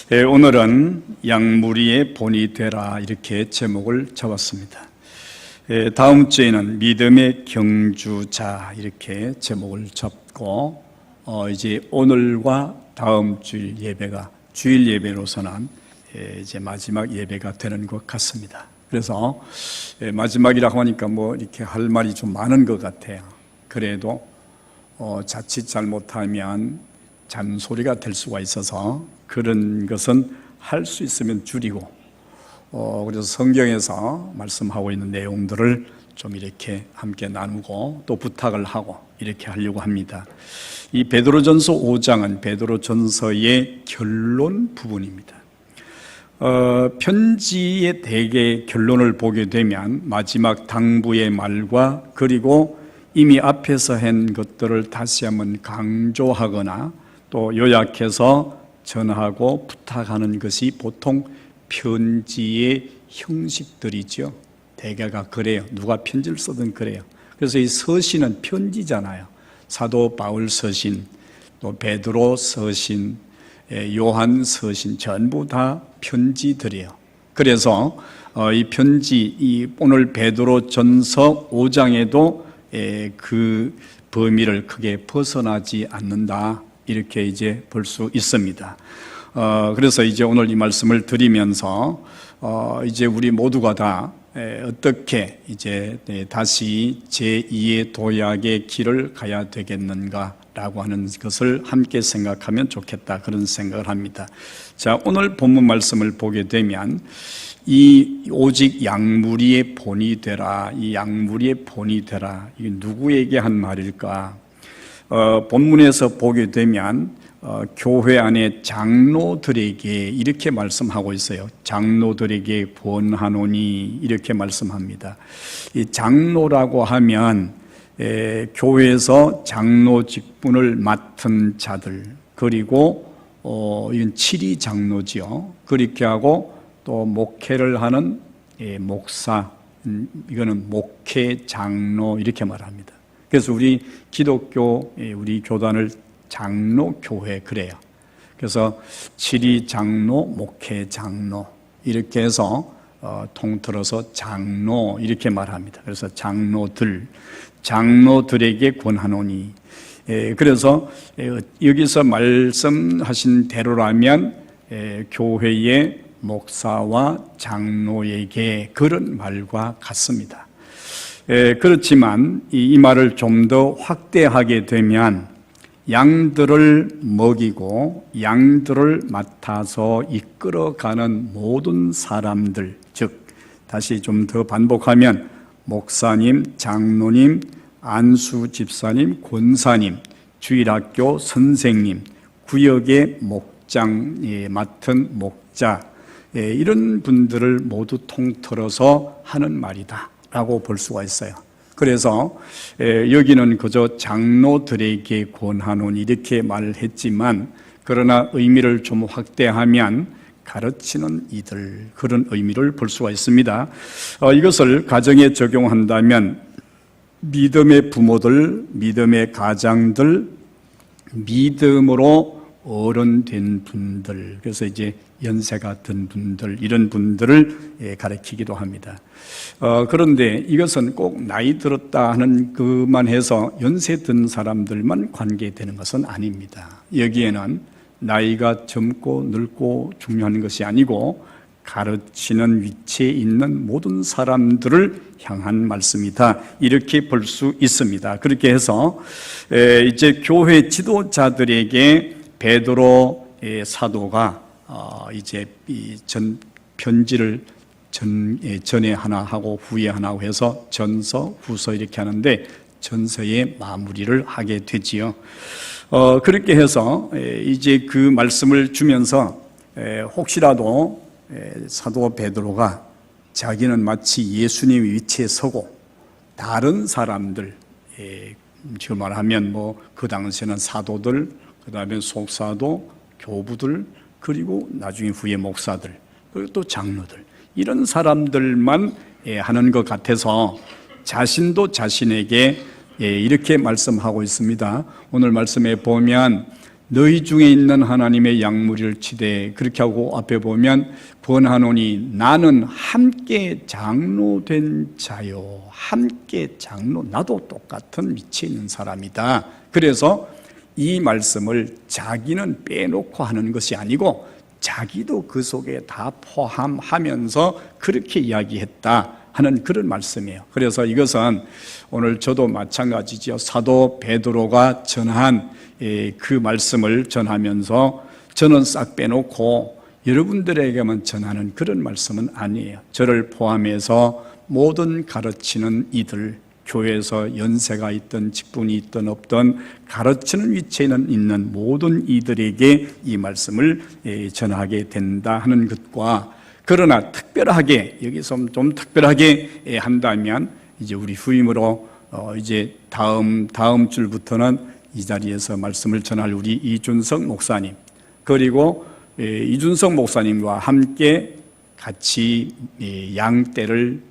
오늘은 양무리의 본이 되라 이렇게 제목을 잡았습니다. 다음 주에는 믿음의 경주자 이렇게 제목을 잡고 이제 오늘과 다음 주일 예배가 주일 예배로서는 이제 마지막 예배가 되는 것 같습니다. 그래서 마지막이라고 하니까 뭐 이렇게 할 말이 좀 많은 것 같아요. 그래도 자칫 잘못하면 잔소리가 될 수가 있어서 그런 것은 할 수 있으면 줄이고 그래서 성경에서 말씀하고 있는 내용들을 좀 이렇게 함께 나누고 또 부탁을 하고 이렇게 하려고 합니다. 이 베드로전서 5장은 베드로전서의 결론 부분입니다. 편지의 대개 결론을 보게 되면 마지막 당부의 말과 그리고 이미 앞에서 한 것들을 다시 한번 강조하거나 또 요약해서 전하고 부탁하는 것이 보통 편지의 형식들이죠. 대개가 그래요. 누가 편지를 쓰든 그래요. 그래서 이 서신은 편지잖아요. 사도 바울 서신, 또 베드로 서신, 요한 서신 전부 다 편지들이에요. 그래서 이 편지, 이 오늘 베드로 전서 5장에도 그 범위를 크게 벗어나지 않는다. 이렇게 이제 볼 수 있습니다. 그래서 이제 오늘 이 말씀을 드리면서 이제 우리 모두가 다 어떻게 이제 다시 제2의 도약의 길을 가야 되겠는가라고 하는 것을 함께 생각하면 좋겠다 그런 생각을 합니다. 자, 오늘 본문 말씀을 보게 되면 이 오직 양무리의 본이 되라, 이 양무리의 본이 되라, 이게 누구에게 한 말일까? 본문에서 보게 되면 교회 안에 장로들에게 이렇게 말씀하고 있어요. 장로들에게 권하노니 이렇게 말씀합니다. 이 장로라고 하면 교회에서 장로 직분을 맡은 자들, 그리고 이건 칠위 장로지요. 그렇게 하고 또 목회를 하는 목사, 이거는 목회 장로 이렇게 말합니다. 그래서 우리 기독교, 우리 교단을 장로교회 그래요. 그래서 칠위 장로, 목회 장로 이렇게 해서 통틀어서 장로 이렇게 말합니다. 그래서 장로들에게 권하노니. 그래서 여기서 말씀하신 대로라면 교회의 목사와 장로에게 그런 말과 같습니다. 그렇지만 이 말을 좀 더 확대하게 되면 양들을 먹이고 양들을 맡아서 이끌어가는 모든 사람들, 즉 다시 좀 더 반복하면 목사님, 장로님, 안수 집사님, 권사님, 주일학교 선생님, 구역의 목장에 맡은 목자, 이런 분들을 모두 통틀어서 하는 말이다 라고 볼 수가 있어요. 그래서 여기는 그저 장로들에게 권하노니 이렇게 말을 했지만 그러나 의미를 좀 확대하면 가르치는 이들, 그런 의미를 볼 수가 있습니다. 이것을 가정에 적용한다면 믿음의 부모들, 믿음의 가장들, 믿음으로 어른된 분들, 그래서 이제 연세가 든 분들, 이런 분들을 가르치기도 합니다. 그런데 이것은 꼭 나이 들었다 하는 것만 해서 연세 든 사람들만 관계되는 것은 아닙니다. 여기에는 나이가 젊고 늙고 중요한 것이 아니고 가르치는 위치에 있는 모든 사람들을 향한 말씀이다. 이렇게 볼 수 있습니다. 그렇게 해서 이제 교회 지도자들에게 베드로 사도가 이제 편지를 전에 하나 하고 후에 하나 하고 해서 전서, 후서 이렇게 하는데 전서의 마무리를 하게 되지요. 그렇게 해서 이제 그 말씀을 주면서 혹시라도 사도 베드로가 자기는 마치 예수님 위치에 서고 다른 사람들, 저 말하면 뭐 그 당시에는 사도들, 그 다음에 속사도, 교부들, 그리고 나중에 후에 목사들, 그리고 또 장로들, 이런 사람들만 하는 것 같아서 자신도 자신에게 이렇게 말씀하고 있습니다. 오늘 말씀에 보면 너희 중에 있는 하나님의 양무리를 치되, 그렇게 하고 앞에 보면 권하노니 나는 함께 장로된 자요. 함께 장로, 나도 똑같은 위치에 있는 사람이다. 그래서 이 말씀을 자기는 빼놓고 하는 것이 아니고 자기도 그 속에 다 포함하면서 그렇게 이야기했다 하는 그런 말씀이에요. 그래서 이것은 오늘 저도 마찬가지죠. 사도 베드로가 전한 그 말씀을 전하면서 저는 싹 빼놓고 여러분들에게만 전하는 그런 말씀은 아니에요. 저를 포함해서 모든 가르치는 이들, 교회에서 연세가 있든 직분이 있든 없든 가르치는 위치에 있는 모든 이들에게 이 말씀을 전하게 된다 하는 것과, 그러나 특별하게 여기서 좀 특별하게 한다면 이제 우리 후임으로 이제 다음 줄부터는 이 자리에서 말씀을 전할 우리 이준석 목사님, 그리고 이준석 목사님과 함께 같이 양떼를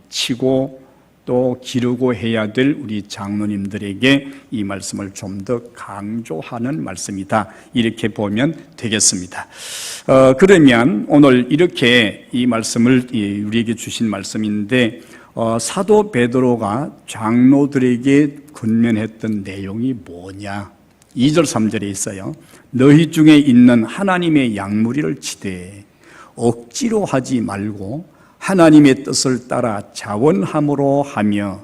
치고 또 기르고 해야 될 우리 장로님들에게 이 말씀을 좀 더 강조하는 말씀이다, 이렇게 보면 되겠습니다. 그러면 오늘 이렇게 이 말씀을 우리에게 주신 말씀인데, 사도 베드로가 장로들에게 권면했던 내용이 뭐냐? 2절 3절에 있어요. 너희 중에 있는 하나님의 양무리를 치되 억지로 하지 말고 하나님의 뜻을 따라 자원함으로 하며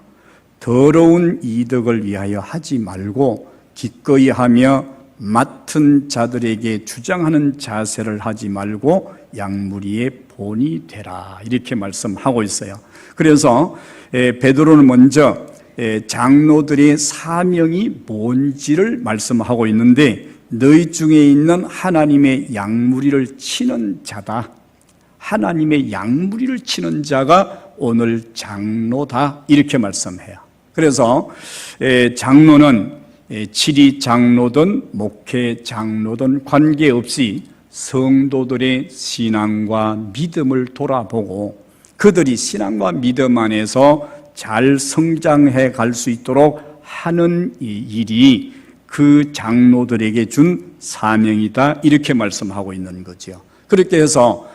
더러운 이득을 위하여 하지 말고 기꺼이 하며 맡은 자들에게 주장하는 자세를 하지 말고 양무리의 본이 되라, 이렇게 말씀하고 있어요. 그래서 베드로는 먼저 장로들의 사명이 뭔지를 말씀하고 있는데, 너희 중에 있는 하나님의 양무리를 치는 자다, 하나님의 양무리를 치는 자가 오늘 장로다, 이렇게 말씀해요. 그래서 장로는 지리 장로든 목회 장로든 관계없이 성도들의 신앙과 믿음을 돌아보고 그들이 신앙과 믿음 안에서 잘 성장해 갈 수 있도록 하는 이 일이 그 장로들에게 준 사명이다, 이렇게 말씀하고 있는 거죠. 그렇게 해서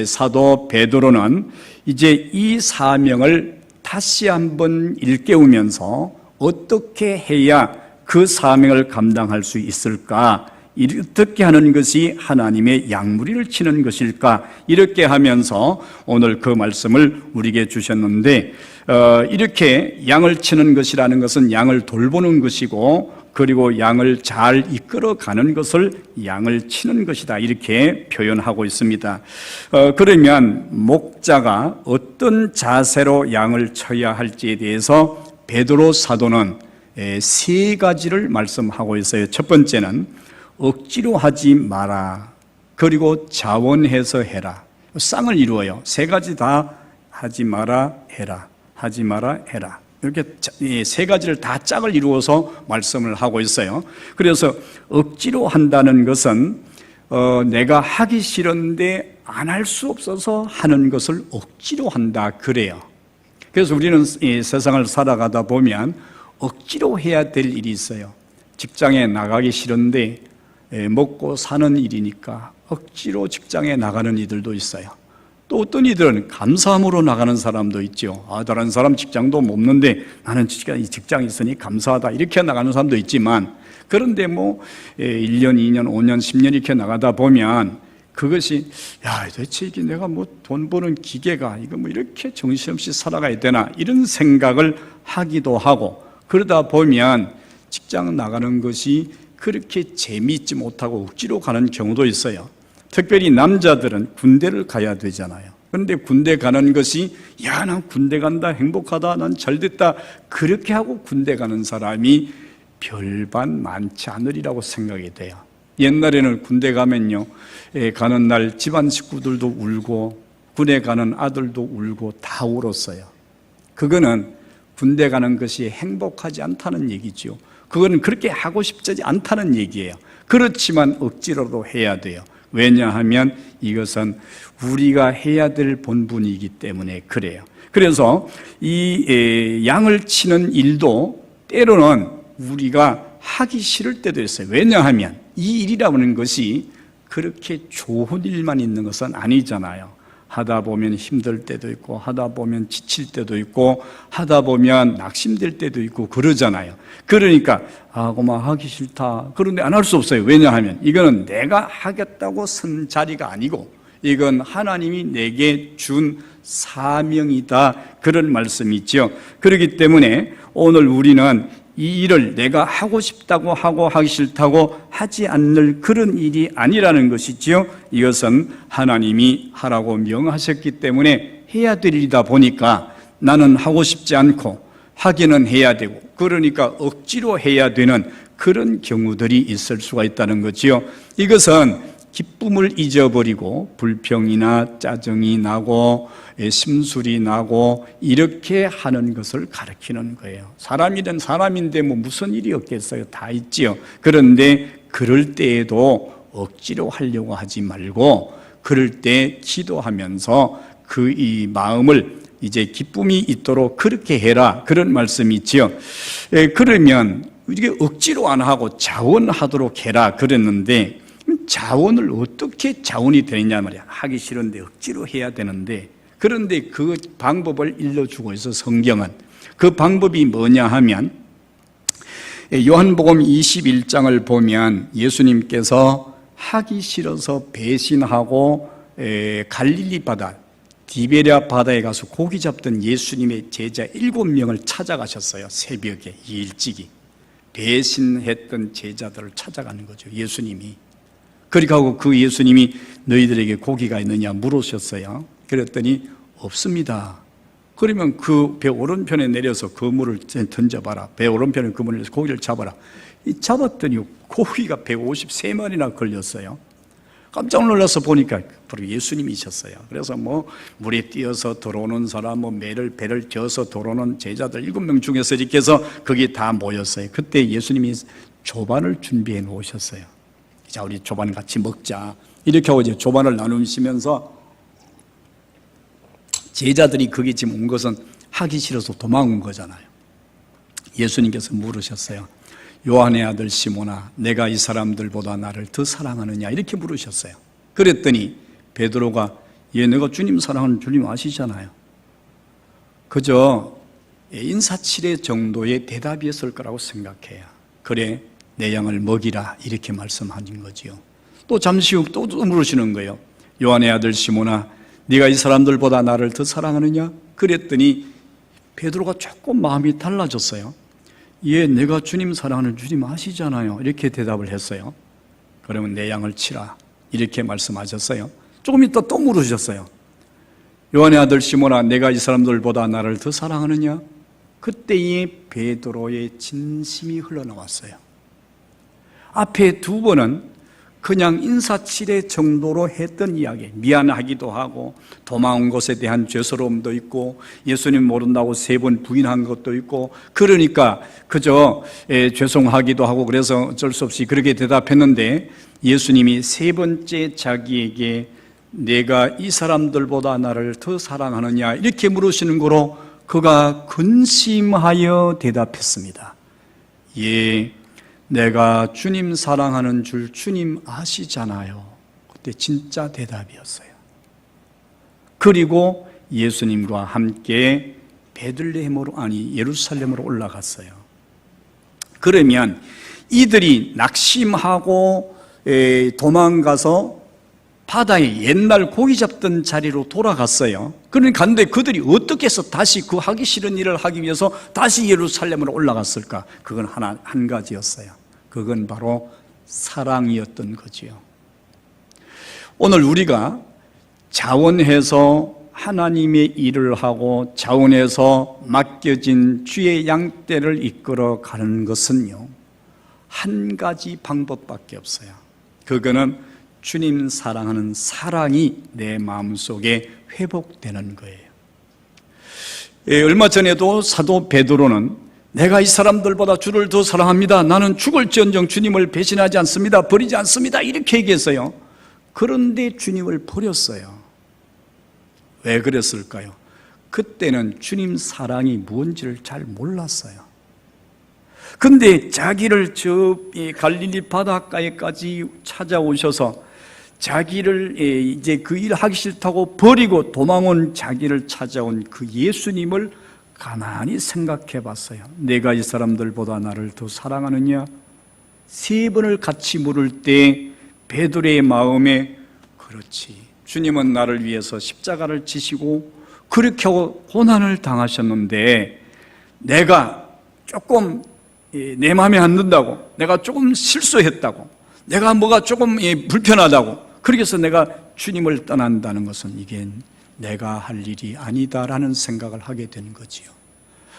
사도 베드로는 이제 이 사명을 다시 한번 일깨우면서 어떻게 해야 그 사명을 감당할 수 있을까, 어떻게 하는 것이 하나님의 양무리를 치는 것일까, 이렇게 하면서 오늘 그 말씀을 우리에게 주셨는데, 이렇게 양을 치는 것이라는 것은 양을 돌보는 것이고, 그리고 양을 잘 이끌어가는 것을 양을 치는 것이다, 이렇게 표현하고 있습니다. 그러면 목자가 어떤 자세로 양을 쳐야 할지에 대해서 베드로 사도는 세 가지를 말씀하고 있어요. 첫 번째는 억지로 하지 마라, 그리고 자원해서 해라. 쌍을 이루어요. 세 가지 다 하지 마라, 해라, 하지 마라, 해라. 이렇게 세 가지를 다 짝을 이루어서 말씀을 하고 있어요. 그래서 억지로 한다는 것은 내가 하기 싫은데 안 할 수 없어서 하는 것을 억지로 한다, 그래요. 그래서 우리는 이 세상을 살아가다 보면 억지로 해야 될 일이 있어요. 직장에 나가기 싫은데 먹고 사는 일이니까 억지로 직장에 나가는 이들도 있어요. 또 어떤 이들은 감사함으로 나가는 사람도 있죠. 다른 사람 직장도 없는데 나는 직장이 있으니 감사하다, 이렇게 나가는 사람도 있지만, 그런데 1년, 2년, 5년, 10년 이렇게 나가다 보면 그것이 대체 이게 내가 돈 버는 기계가 이거 이렇게 정신없이 살아가야 되나, 이런 생각을 하기도 하고, 그러다 보면 직장 나가는 것이 그렇게 재미있지 못하고 억지로 가는 경우도 있어요. 특별히 남자들은 군대를 가야 되잖아요. 그런데 군대 가는 것이 난 군대 간다, 행복하다, 난 잘됐다, 그렇게 하고 군대 가는 사람이 별반 많지 않으리라고 생각이 돼요. 옛날에는 군대 가면요, 가는 날 집안 식구들도 울고 군에 가는 아들도 울고 다 울었어요. 그거는 군대 가는 것이 행복하지 않다는 얘기죠. 그거는 그렇게 하고 싶지 않다는 얘기예요. 그렇지만 억지로도 해야 돼요. 왜냐하면 이것은 우리가 해야 될 본분이기 때문에 그래요. 그래서 이 양을 치는 일도 때로는 우리가 하기 싫을 때도 있어요. 왜냐하면 이 일이라는 것이 그렇게 좋은 일만 있는 것은 아니잖아요. 하다 보면 힘들 때도 있고, 하다 보면 지칠 때도 있고, 하다 보면 낙심될 때도 있고 그러잖아요. 그러니까 그만 하기 싫다. 그런데 안 할 수 없어요. 왜냐하면 이거는 내가 하겠다고 선 자리가 아니고 이건 하나님이 내게 준 사명이다. 그런 말씀이 있죠. 그렇기 때문에 오늘 우리는 이 일을 내가 하고 싶다고 하고 하기 싫다고 하지 않을 그런 일이 아니라는 것이지요. 이것은 하나님이 하라고 명하셨기 때문에 해야 될 일이다 보니까 나는 하고 싶지 않고 하기는 해야 되고, 그러니까 억지로 해야 되는 그런 경우들이 있을 수가 있다는 거지요. 이것은 기쁨을 잊어버리고 불평이나 짜증이 나고 심술이 나고 이렇게 하는 것을 가리키는 거예요. 사람이든 사람인데 뭐 무슨 일이 없겠어요. 다 있지요. 그런데 그럴 때에도 억지로 하려고 하지 말고 그럴 때 기도하면서 그 이 마음을 이제 기쁨이 있도록 그렇게 해라. 그런 말씀이 있지요. 그러면 이게 억지로 안 하고 자원하도록 해라 그랬는데, 자원을 어떻게 자원이 되느냐 말이야. 하기 싫은데 억지로 해야 되는데, 그런데 그 방법을 일러주고 있어 성경은. 그 방법이 뭐냐 하면 요한복음 21장을 보면 예수님께서 하기 싫어서 배신하고 갈릴리 바다, 디베랴 바다에 가서 고기 잡던 예수님의 제자 7명을 찾아가셨어요. 새벽에 일찍이 배신했던 제자들을 찾아가는 거죠. 예수님이. 그러니까 그 예수님이 너희들에게 고기가 있느냐 물으셨어요. 그랬더니 없습니다. 그러면 그 배 오른편에 내려서 그물을 던져봐라. 배 오른편에 그물을 내려서 고기를 잡아라. 잡았더니 고기가 153마리나 걸렸어요. 깜짝 놀라서 보니까 바로 예수님이셨어요. 그래서 뭐 물에 뛰어서 들어오는 사람, 뭐 배를 저어서 들어오는 제자들 7명 중에서 이렇게 해서 거기 다 모였어요. 그때 예수님이 조반을 준비해 놓으셨어요. 자, 우리 조반 같이 먹자. 이렇게 하고 이제 조반을 나누시면서 제자들이 거기 지금 온 것은 하기 싫어서 도망온 거잖아요. 예수님께서 물으셨어요. 요한의 아들 시몬아, 내가 이 사람들보다 나를 더 사랑하느냐? 이렇게 물으셨어요. 그랬더니 베드로가 내가 주님 사랑하는 주님 아시잖아요. 그저 인사치레 정도의 대답이었을 거라고 생각해요. 그래, 내 양을 먹이라 이렇게 말씀하신 거지요. 또 잠시 후 또 물으시는 거예요. 요한의 아들 시몬아, 네가 이 사람들보다 나를 더 사랑하느냐? 그랬더니 베드로가 조금 마음이 달라졌어요. 내가 주님 사랑하는 주님 아시잖아요. 이렇게 대답을 했어요. 그러면 내 양을 치라 이렇게 말씀하셨어요. 조금 있다 또 물으셨어요. 요한의 아들 시몬아, 내가 이 사람들보다 나를 더 사랑하느냐? 그때에 베드로의 진심이 흘러나왔어요. 앞에 두 번은 그냥 인사치레 정도로 했던 이야기, 미안하기도 하고 도망온 것에 대한 죄스러움도 있고 예수님 모른다고 3번 부인한 것도 있고, 그러니까 그저 죄송하기도 하고 그래서 어쩔 수 없이 그렇게 대답했는데, 예수님이 3번째 자기에게 내가 이 사람들보다 나를 더 사랑하느냐 이렇게 물으시는 거로 그가 근심하여 대답했습니다. 내가 주님 사랑하는 줄 주님 아시잖아요. 그때 진짜 대답이었어요. 그리고 예수님과 함께 예루살렘으로 올라갔어요. 그러면 이들이 낙심하고 도망가서 바다에 옛날 고기 잡던 자리로 돌아갔어요. 그러니까 갔는데 그들이 어떻게 해서 다시 그 하기 싫은 일을 하기 위해서 다시 예루살렘으로 올라갔을까? 그건 한 가지였어요. 그건 바로 사랑이었던 거지요. 오늘 우리가 자원해서 하나님의 일을 하고 자원해서 맡겨진 주의 양떼를 이끌어 가는 것은요, 한 가지 방법밖에 없어요. 그거는 주님 사랑하는 사랑이 내 마음속에 회복되는 거예요. 얼마 전에도 사도 베드로는 내가 이 사람들보다 주를 더 사랑합니다. 나는 죽을지언정 주님을 배신하지 않습니다. 버리지 않습니다. 이렇게 얘기했어요. 그런데 주님을 버렸어요. 왜 그랬을까요? 그때는 주님 사랑이 뭔지를 잘 몰랐어요. 근데 자기를 저 갈릴리 바닷가에까지 찾아오셔서 자기를 이제 그 일 하기 싫다고 버리고 도망온 자기를 찾아온 그 예수님을 가만히 생각해 봤어요. 내가 이 사람들보다 나를 더 사랑하느냐? 3번을 같이 물을 때 베드로의 마음에 그렇지, 주님은 나를 위해서 십자가를 지시고 그렇게 고난을 당하셨는데 내가 조금 내 마음에 안 든다고, 내가 조금 실수했다고, 내가 뭐가 조금 불편하다고, 그렇게 해서 내가 주님을 떠난다는 것은 이게 내가 할 일이 아니다라는 생각을 하게 된 거지요.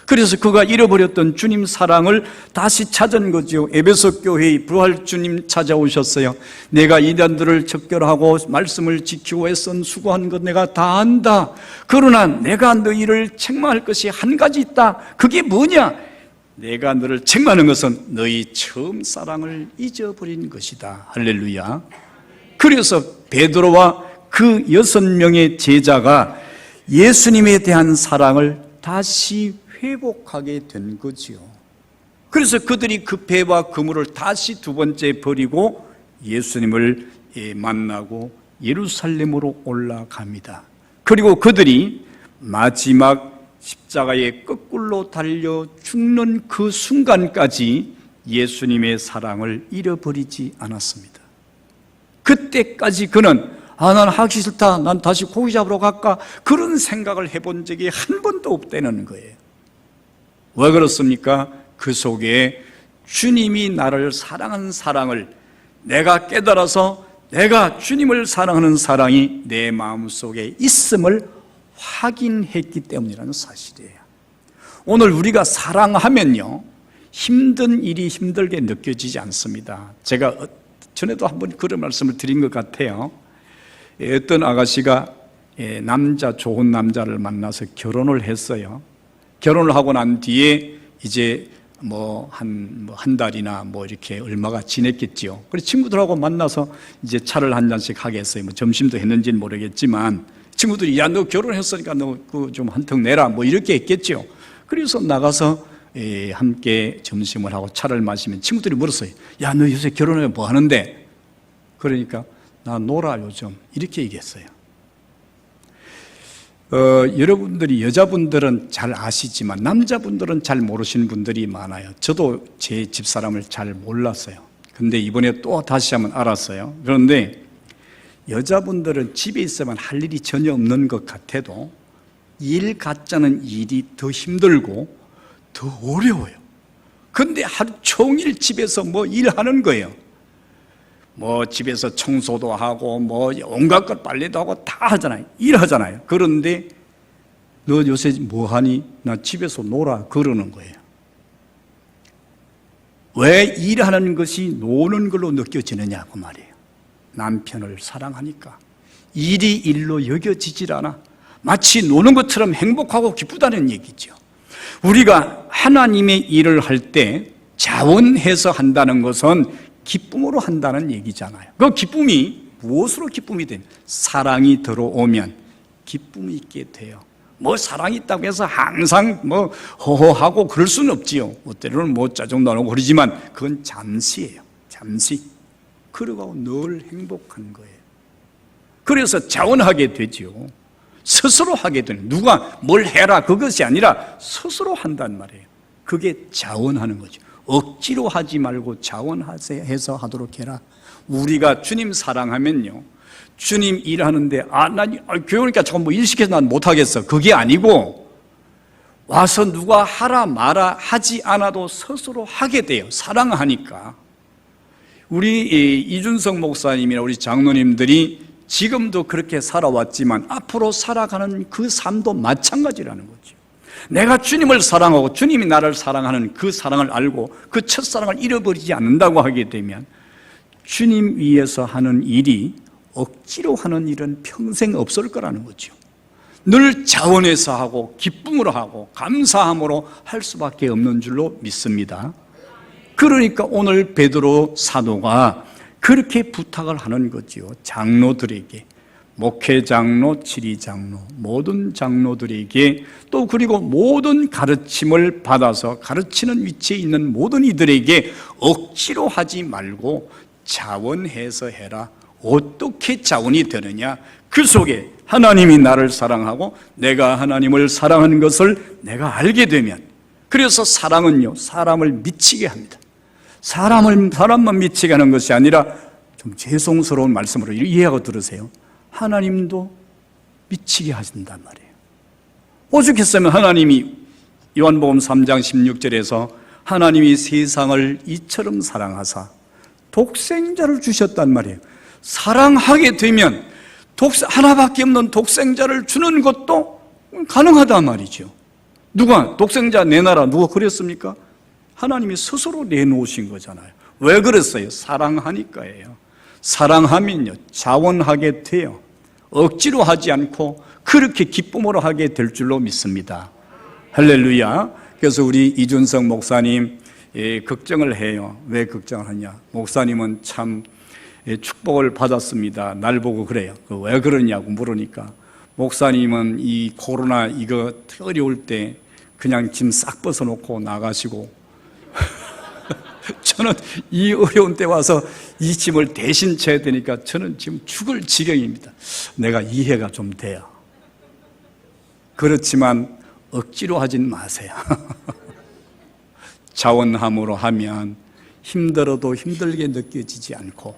그래서 그가 잃어버렸던 주님 사랑을 다시 찾은 거지요. 에베소 교회의 부활 주님 찾아오셨어요. 내가 이단들을 척결하고 말씀을 지키고 애쓴 수고한 것 내가 다 안다. 그러나 내가 너희를 책망할 것이 한 가지 있다. 그게 뭐냐? 내가 너를 책망하는 것은 너희 처음 사랑을 잊어버린 것이다. 할렐루야. 그래서 베드로와 그 6명의 제자가 예수님에 대한 사랑을 다시 회복하게 된 거지요. 그래서 그들이 그 배와 그물을 다시 2번째 버리고 예수님을 만나고 예루살렘으로 올라갑니다. 그리고 그들이 마지막 십자가에 거꾸로 달려 죽는 그 순간까지 예수님의 사랑을 잃어버리지 않았습니다. 그때까지 그는 난 하기 싫다, 난 다시 고기 잡으러 갈까, 그런 생각을 해본 적이 한 번도 없다는 거예요. 왜 그렇습니까? 그 속에 주님이 나를 사랑한 사랑을 내가 깨달아서 내가 주님을 사랑하는 사랑이 내 마음속에 있음을 확인했기 때문이라는 사실이에요. 오늘 우리가 사랑하면요, 힘든 일이 힘들게 느껴지지 않습니다. 제가 전에도 한번 그런 말씀을 드린 것 같아요. 어떤 아가씨가 좋은 남자를 만나서 결혼을 했어요. 결혼을 하고 난 뒤에 이제 한 달이나 이렇게 얼마가 지냈겠지요. 그래서 친구들하고 만나서 이제 차를 한 잔씩 하게 했어요. 점심도 했는지는 모르겠지만 친구들이 야, 너 결혼했으니까 너 그 좀 한턱 내라 이렇게 했겠죠. 그래서 나가서 함께 점심을 하고 차를 마시면 친구들이 물었어요. 야, 너 요새 결혼해 뭐 하는데? 그러니까 나 놀아 요즘, 이렇게 얘기했어요. 여러분들이, 여자분들은 잘 아시지만 남자분들은 잘 모르시는 분들이 많아요. 저도 제 집사람을 잘 몰랐어요. 근데 이번에 또 다시 한번 알았어요. 그런데 여자분들은 집에 있으면 할 일이 전혀 없는 것 같아도 일 같자는 일이 더 힘들고 더 어려워요. 근데 하루 종일 집에서 일하는 거예요. 집에서 청소도 하고 온갖 것 빨래도 하고 다 하잖아요. 일하잖아요. 그런데 너 요새 뭐 하니? 나 집에서 놀아. 그러는 거예요. 왜 일하는 것이 노는 걸로 느껴지느냐고 말이에요. 남편을 사랑하니까. 일이 일로 여겨지질 않아. 마치 노는 것처럼 행복하고 기쁘다는 얘기죠. 우리가 하나님의 일을 할 때 자원해서 한다는 것은 기쁨으로 한다는 얘기잖아요. 그 기쁨이 무엇으로 기쁨이 된? 사랑이 들어오면 기쁨이 있게 돼요. 사랑이 있다고 해서 항상 허허하고 그럴 수는 없지요. 때로는 짜증나고 그러지만 그건 잠시예요. 잠시. 그러고 늘 행복한 거예요. 그래서 자원하게 되죠. 스스로 하게 되는, 누가 뭘 해라 그것이 아니라 스스로 한단 말이에요. 그게 자원하는 거죠. 억지로 하지 말고 자원해서 하도록 해라. 우리가 주님 사랑하면요, 주님 일하는데 난 교회니까 자꾸 일 시켜서 난 못하겠어, 그게 아니고 와서 누가 하라 마라 하지 않아도 스스로 하게 돼요. 사랑하니까. 우리 이준석 목사님이나 우리 장로님들이 지금도 그렇게 살아왔지만 앞으로 살아가는 그 삶도 마찬가지라는 거죠. 내가 주님을 사랑하고 주님이 나를 사랑하는 그 사랑을 알고 그 첫사랑을 잃어버리지 않는다고 하게 되면 주님 위해서 하는 일이 억지로 하는 일은 평생 없을 거라는 거죠. 늘 자원해서 하고 기쁨으로 하고 감사함으로 할 수밖에 없는 줄로 믿습니다. 그러니까 오늘 베드로 사도가 그렇게 부탁을 하는 거지요. 장로들에게 목회장로, 지리장로, 모든 장로들에게 또 그리고 모든 가르침을 받아서 가르치는 위치에 있는 모든 이들에게 억지로 하지 말고 자원해서 해라. 어떻게 자원이 되느냐? 그 속에 하나님이 나를 사랑하고 내가 하나님을 사랑하는 것을 내가 알게 되면, 그래서 사랑은요, 사람을 미치게 합니다. 사람만 미치게 하는 것이 아니라, 좀 죄송스러운 말씀으로 이해하고 들으세요. 하나님도 미치게 하신단 말이에요. 오죽했으면 하나님이 요한복음 3장 16절에서 하나님이 세상을 이처럼 사랑하사 독생자를 주셨단 말이에요. 사랑하게 되면 하나밖에 없는 독생자를 주는 것도 가능하단 말이죠. 누가 독생자 내놔라, 누가 그랬습니까? 하나님이 스스로 내놓으신 거잖아요. 왜 그랬어요? 사랑하니까예요. 사랑하면요, 자원하게 돼요. 억지로 하지 않고 그렇게 기쁨으로 하게 될 줄로 믿습니다. 할렐루야. 그래서 우리 이준석 목사님 걱정을 해요. 왜 걱정을 하냐? 목사님은 참 축복을 받았습니다. 날 보고 그래요. 왜 그러냐고 물으니까, 목사님은 이 코로나 이거 어려울 때 그냥 짐 싹 벗어놓고 나가시고 저는 이 어려운 때 와서 이 짐을 대신 져야 되니까 저는 지금 죽을 지경입니다. 내가 이해가 좀 돼요. 그렇지만 억지로 하진 마세요. 자원함으로 하면 힘들어도 힘들게 느껴지지 않고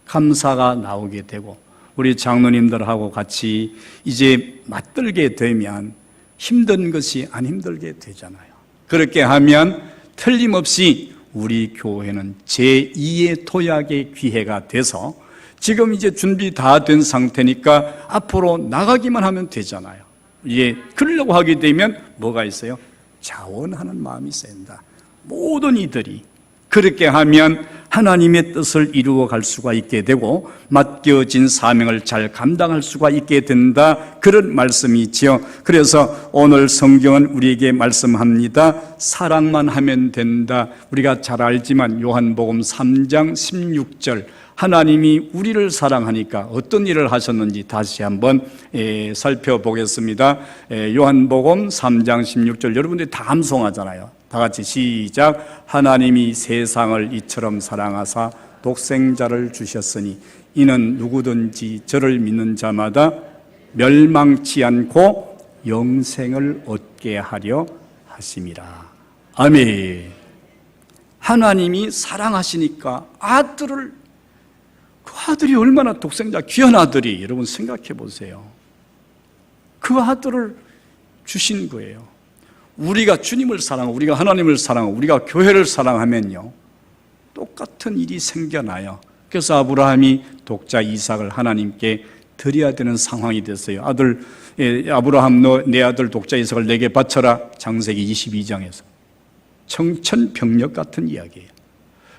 감사가 나오게 되고, 우리 장로님들하고 같이 이제 맞들게 되면 힘든 것이 안 힘들게 되잖아요. 그렇게 하면 틀림없이 우리 교회는 제2의 토약의 기회가 돼서, 지금 이제 준비 다 된 상태니까 앞으로 나가기만 하면 되잖아요. 예, 그러려고 하게 되면 뭐가 있어요? 자원하는 마음이 있어야 된다. 모든 이들이 그렇게 하면 하나님의 뜻을 이루어갈 수가 있게 되고 맡겨진 사명을 잘 감당할 수가 있게 된다, 그런 말씀이지요. 그래서 오늘 성경은 우리에게 말씀합니다. 사랑만 하면 된다. 우리가 잘 알지만 요한복음 3장 16절, 하나님이 우리를 사랑하니까 어떤 일을 하셨는지 다시 한번 살펴보겠습니다. 요한복음 3장 16절, 여러분들이 다 암송하잖아요. 다 같이 시작. 하나님이 세상을 이처럼 사랑하사 독생자를 주셨으니 이는 누구든지 저를 믿는 자마다 멸망치 않고 영생을 얻게 하려 하심이라. 아멘. 하나님이 사랑하시니까 그 아들이 얼마나 독생자 귀한 아들이, 여러분 생각해 보세요. 그 아들을 주신 거예요. 우리가 주님을 사랑하고 우리가 하나님을 사랑하고 우리가 교회를 사랑하면요, 똑같은 일이 생겨나요. 그래서 아브라함이 독자 이삭을 하나님께 드려야 되는 상황이 됐어요. 아브라함, 너 내 아들 독자 이삭을 내게 바쳐라. 창세기 22장에서 청천벽력 같은 이야기예요.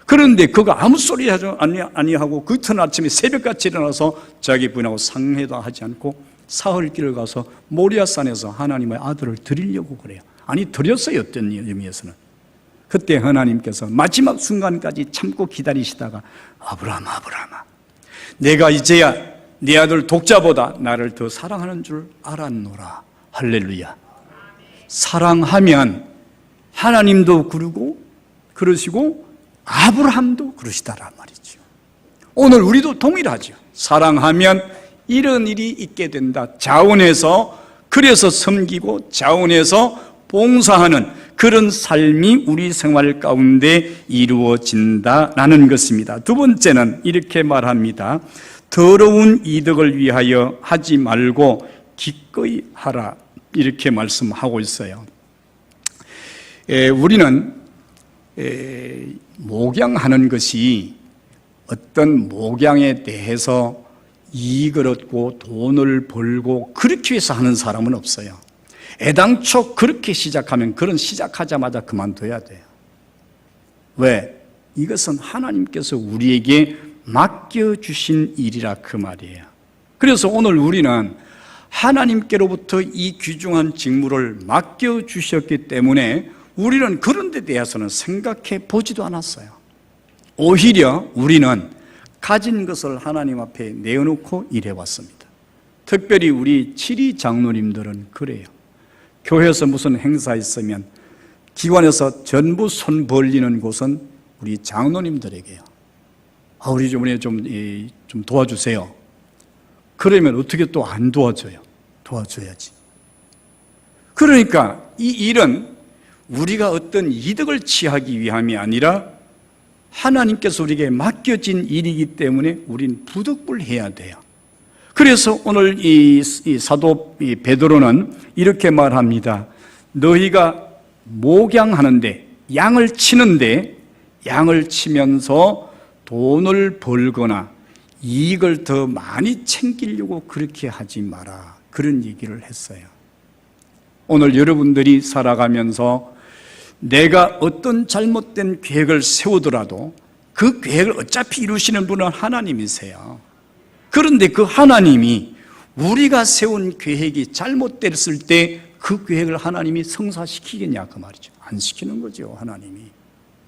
그런데 그가 아무 소리 하지 아니하고 그 이튿 아침에 새벽같이 일어나서 자기 부인하고 상회도 하지 않고 사흘길을 가서 모리아산에서 하나님의 아들을 드리려고 그래요. 아니, 드렸어요. 어떤 의미에서는. 그때 하나님께서 마지막 순간까지 참고 기다리시다가, 아브라함아, 내가 이제야 네 아들 독자보다 나를 더 사랑하는 줄 알았노라. 할렐루야. 사랑하면 하나님도 그러시고 아브라함도 그러시다란 말이죠. 오늘 우리도 동일하죠. 사랑하면 이런 일이 있게 된다. 자원해서, 그래서 섬기고 자원해서 봉사하는 그런 삶이 우리 생활 가운데 이루어진다라는 것입니다. 두 번째는 이렇게 말합니다. 더러운 이득을 위하여 하지 말고 기꺼이 하라. 이렇게 말씀하고 있어요. 우리는 목양하는 것이 어떤 목양에 대해서 이익을 얻고 돈을 벌고 그렇게 해서 하는 사람은 없어요. 애당초 그렇게 시작하면 그런 시작하자마자 그만둬야 돼요. 왜? 이것은 하나님께서 우리에게 맡겨주신 일이라 그 말이에요. 그래서 오늘 우리는 하나님께로부터 이 귀중한 직무를 맡겨주셨기 때문에 우리는 그런 데 대해서는 생각해 보지도 않았어요. 오히려 우리는 가진 것을 하나님 앞에 내어놓고 일해왔습니다. 특별히 우리 칠이 장로님들은 그래요. 교회에서 무슨 행사 있으면 기관에서 전부 손 벌리는 곳은 우리 장로님들에게요. 우리 주머니에 좀 도와주세요. 그러면 어떻게 또 안 도와줘요? 도와줘야지. 그러니까 이 일은 우리가 어떤 이득을 취하기 위함이 아니라 하나님께서 우리에게 맡겨진 일이기 때문에 우린 부득불해야 돼요. 그래서 오늘 이 사도 베드로는 이렇게 말합니다. 너희가 목양하는데, 양을 치는데, 양을 치면서 돈을 벌거나 이익을 더 많이 챙기려고 그렇게 하지 마라. 그런 얘기를 했어요. 오늘 여러분들이 살아가면서 내가 어떤 잘못된 계획을 세우더라도 그 계획을 어차피 이루시는 분은 하나님이세요. 그런데 그 하나님이 우리가 세운 계획이 잘못됐을 때 그 계획을 하나님이 성사시키겠냐 그 말이죠. 안 시키는 거죠, 하나님이.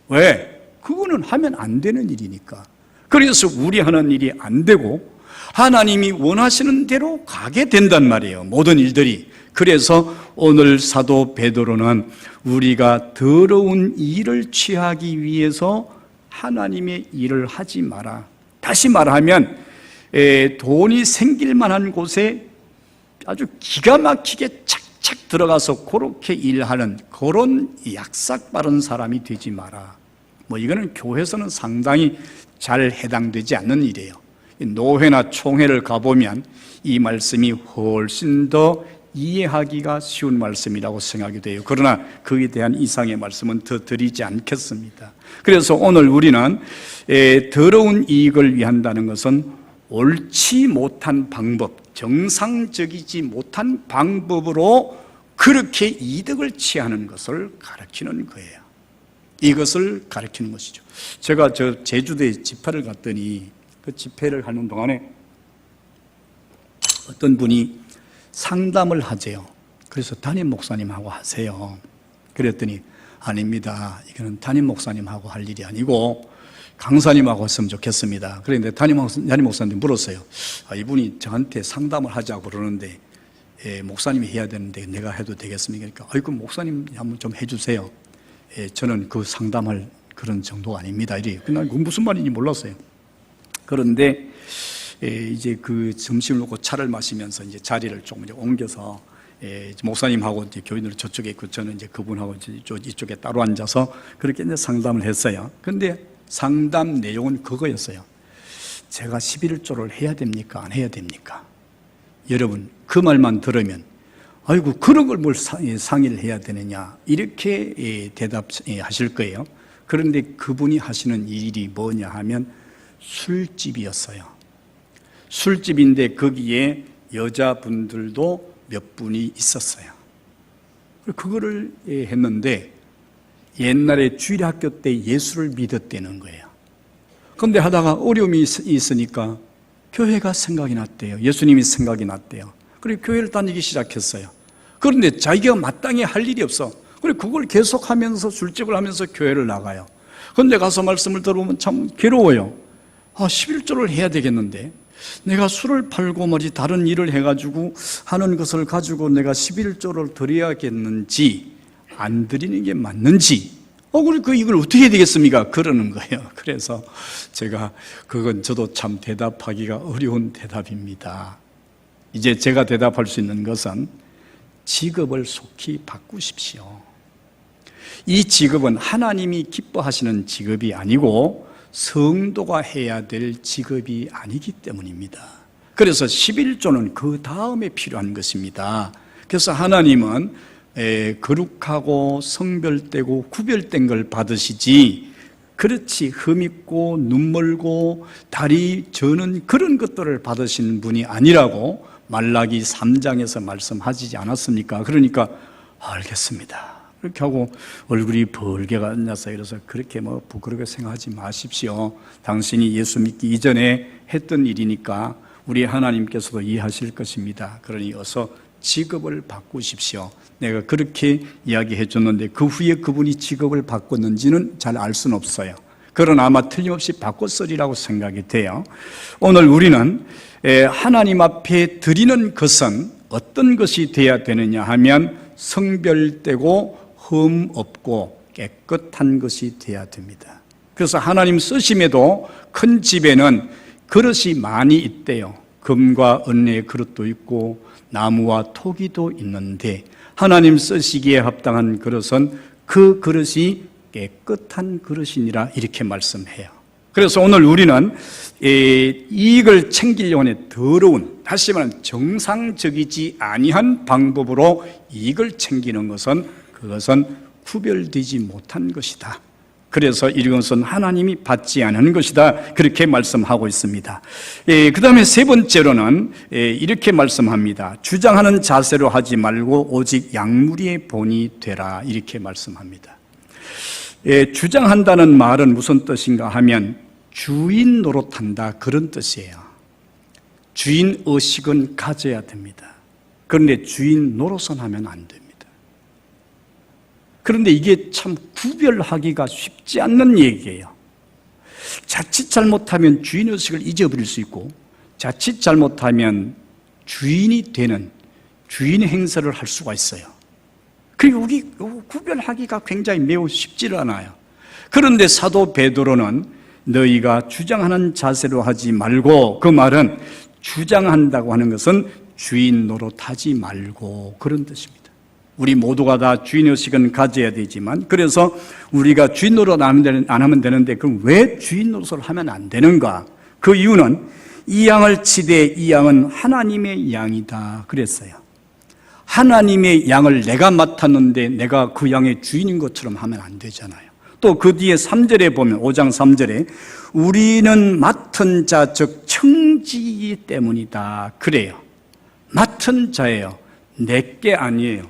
왜? 그거는 하면 안 되는 일이니까. 그래서 우리 하는 일이 안 되고 하나님이 원하시는 대로 가게 된단 말이에요, 모든 일들이. 그래서 오늘 사도 베드로는 우리가 더러운 일을 취하기 위해서 하나님의 일을 하지 마라. 다시 말하면 돈이 생길 만한 곳에 아주 기가 막히게 착착 들어가서 그렇게 일하는 그런 약삭 빠른 사람이 되지 마라. 이거는 교회에서는 상당히 잘 해당되지 않는 일이에요. 노회나 총회를 가보면 이 말씀이 훨씬 더 이해하기가 쉬운 말씀이라고 생각이 돼요. 그러나 그에 대한 이상의 말씀은 더 드리지 않겠습니다. 그래서 오늘 우리는 더러운 이익을 위한다는 것은 옳지 못한 방법, 정상적이지 못한 방법으로 그렇게 이득을 취하는 것을 가르치는 거예요. 이것을 가르치는 것이죠. 제가 제주도에 집회를 갔더니 그 집회를 하는 동안에 어떤 분이 상담을 하재요. 그래서 담임 목사님하고 하세요. 그랬더니 아닙니다. 이거는 담임 목사님하고 할 일이 아니고 강사님하고 했으면 좋겠습니다. 그런데 담임 목사님한테 물었어요. 이분이 저한테 상담을 하자고 그러는데 목사님이 해야 되는데 내가 해도 되겠습니까? 그러니까 아이고 목사님 한번 좀 해주세요. 저는 그 상담할 그런 정도가 아닙니다. 이래. 난 무슨 말인지 몰랐어요. 그런데 이제 그 점심을 먹고 차를 마시면서 이제 자리를 조금 이제 옮겨서 목사님하고 이제 교인들 저쪽에 있고 저는 이제 그분하고 이쪽에 따로 앉아서 그렇게 이제 상담을 했어요. 근데 상담 내용은 그거였어요. 제가 11조를 해야 됩니까? 안 해야 됩니까? 여러분, 그 말만 들으면 아이고 그런 걸 뭘 상의를 해야 되느냐 이렇게 대답하실 거예요. 그런데 그분이 하시는 일이 뭐냐 하면 술집이었어요. 술집인데 거기에 여자분들도 몇 분이 있었어요. 그거를 했는데 옛날에 주일학교 때 예수를 믿었다는 거예요. 그런데 하다가 어려움이 있으니까 교회가 생각이 났대요. 예수님이 생각이 났대요. 그리고 교회를 다니기 시작했어요. 그런데 자기가 마땅히 할 일이 없어. 그리고 그걸 계속하면서 술집을 하면서 교회를 나가요. 그런데 가서 말씀을 들어보면 참 괴로워요. 11조를 해야 되겠는데 내가 술을 팔고 다른 일을 해가지고 하는 것을 가지고 내가 11조를 드려야겠는지 안 드리는 게 맞는지 그리고 이걸 어떻게 해야 되겠습니까? 그러는 거예요. 그래서 제가 그건 저도 참 대답하기가 어려운 대답입니다. 이제 제가 대답할 수 있는 것은 직업을 속히 바꾸십시오. 이 직업은 하나님이 기뻐하시는 직업이 아니고 성도가 해야 될 직업이 아니기 때문입니다. 그래서 11조는 그 다음에 필요한 것입니다. 그래서 하나님은 거룩하고 성별되고 구별된 걸 받으시지 그렇지 흠있고 눈멀고 다리 저는 그런 것들을 받으시는 분이 아니라고 말라기 3장에서 말씀하시지 않았습니까? 그러니까 알겠습니다. 그렇게 하고 얼굴이 벌게가 앉아서 이래서 그렇게 부끄럽게 생각하지 마십시오. 당신이 예수 믿기 이전에 했던 일이니까 우리 하나님께서도 이해하실 것입니다. 그러니 어서 직업을 바꾸십시오. 내가 그렇게 이야기해 줬는데 그 후에 그분이 직업을 바꿨는지는 잘 알 수는 없어요. 그러나 아마 틀림없이 바꿨으리라고 생각이 돼요. 오늘 우리는 하나님 앞에 드리는 것은 어떤 것이 되어야 되느냐 하면 성별되고 흠 없고 깨끗한 것이 되어야 됩니다. 그래서 하나님 쓰심에도 큰 집에는 그릇이 많이 있대요. 금과 은의 그릇도 있고 나무와 토기도 있는데 하나님 쓰시기에 합당한 그릇은 그 그릇이 깨끗한 그릇이니라 이렇게 말씀해요. 그래서 오늘 우리는 이익을 챙기려고 하는 더러운, 다시 말하면 정상적이지 아니한 방법으로 이익을 챙기는 것은 그것은 구별되지 못한 것이다. 그래서 이것은 하나님이 받지 않은 것이다. 그렇게 말씀하고 있습니다. 그 다음에 세 번째로는 이렇게 말씀합니다. 주장하는 자세로 하지 말고 오직 양무리의 본이 되라. 이렇게 말씀합니다. 주장한다는 말은 무슨 뜻인가 하면 주인 노릇한다 그런 뜻이에요. 주인 의식은 가져야 됩니다. 그런데 주인 노릇은 하면 안 됩니다. 그런데 이게 참 구별하기가 쉽지 않는 얘기예요. 자칫 잘못하면 주인 의식을 잊어버릴 수 있고 자칫 잘못하면 주인이 되는 주인 행세를 할 수가 있어요. 그리고 우리 구별하기가 굉장히 매우 쉽지 않아요. 그런데 사도 베드로는 너희가 주장하는 자세로 하지 말고, 그 말은 주장한다고 하는 것은 주인 노릇하지 말고 그런 뜻입니다. 우리 모두가 다 주인의식은 가져야 되지만, 그래서 우리가 주인 노릇 안 하면 되는데 그럼 왜 주인 노릇을 하면 안 되는가? 그 이유는 이 양을 치되 이 양은 하나님의 양이다 그랬어요. 하나님의 양을 내가 맡았는데 내가 그 양의 주인인 것처럼 하면 안 되잖아요. 또 그 뒤에 3절에 보면 5장 3절에 우리는 맡은 자 즉 청지이기 때문이다 그래요. 맡은 자예요. 내게 아니에요.